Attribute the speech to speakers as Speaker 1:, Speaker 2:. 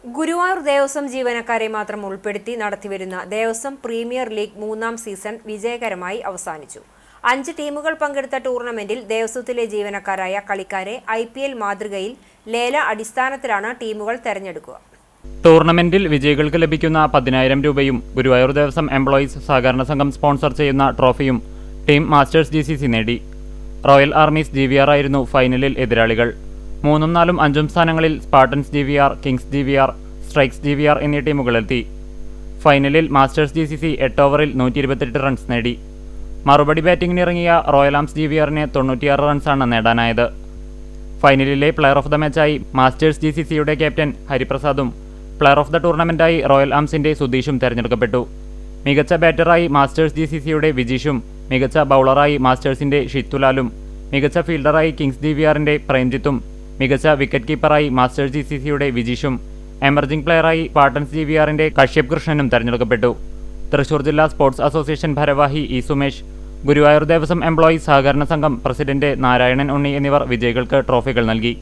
Speaker 1: ഗുരുവായൂർ ദേവസ്വം ജീവനക്കാരെ മാത്രം ഉൾപ്പെടുത്തി നടത്തിവരുന്ന ദേവസ്വം പ്രീമിയർ ലീഗ് 3ാം സീസൺ വിജയകരമായി അവസാനിച്ചു. 5 ടീമുകൾ പങ്കെടുത്ത ടൂർണമെന്റിൽ ദേവസ്വത്തിലെ ജീവനക്കാരായ കളിക്കാരെ IPL മാതൃകയിൽ ലേല അടിസ്ഥാനത്തിലാണ് ടീമുകൾ തെരഞ്ഞെടുക്കുക.
Speaker 2: ടൂർണമെന്റിൽ വിജയികൾക്ക് ലഭിക്കുന്ന 10,000 രൂപയും ഗുരുവായൂർ ദേവസ്വം എംപ്ലോയീസ് സഹകരണ സംഘം സ്പോൺസർ ചെയ്യുന്ന ട്രോഫിയും ടീം മാസ്റ്റേഴ്സ് GCC നേടി. റോയൽ ആർമീസ് GVR ആയിരുന്നു ഫൈനലിൽ എതിരാളികൾ. 3, 4, 5 സ്ഥാനങ്ങളിൽ Spartans GVR, Kings GVR, strikes GVR എന്നീ ടീമുകളെത്തി. ഫൈനലിൽ മാസ്റ്റേഴ്സ് GCC 8 ഓവറിൽ 128 റൺസ് നേടി. മറുപടി ബാറ്റിംഗിനിറങ്ങിയ റോയൽ ആംസ് GVRന് 96 റൺസാണ് നേടാനായത്. ഫൈനലിലെ പ്ലെയർ ഓഫ് ദ മാച്ചായി മാസ്റ്റേഴ്സ് GCCയുടെ ക്യാപ്റ്റൻ ഹരിപ്രസാദും പ്ലെയർ ഓഫ് ദ ടൂർണമെന്റായി റോയൽ ആംസിന്റെ സുധീഷും തെരഞ്ഞെടുക്കപ്പെട്ടു. മികച്ച ബാറ്ററായി മാസ്റ്റേഴ്സ് GCCയുടെ വിജീഷും, മികച്ച ബൗളറായി മാസ്റ്റേഴ്സിന്റെ ഷിത്തുലാലും, മികച്ച ഫീൽഡറായി കിങ്സ് GVRന്റെ പ്രേംജിത്തും, മികച്ച വിക്കറ്റ് കീപ്പറായി മാസ്റ്റേഴ്സ് GCCയുടെ വിജീഷും, എമർജിംഗ് പ്ലെയറായി സ്പാർട്ടൻസ് GVRന്റെ കശ്യപ് കൃഷ്ണനും തെരഞ്ഞെടുക്കപ്പെട്ടു. തൃശൂർ ജില്ലാ സ്പോർട്സ് അസോസിയേഷൻ ഭാരവാഹി ഇ സുമേഷ്, ഗുരുവായൂർ ദേവസ്വം എംപ്ലോയീസ് സഹകരണ സംഘം പ്രസിഡന്റ് നാരായണൻ ഉണ്ണി എന്നിവർ വിജയികൾക്ക് ട്രോഫികൾ നൽകി.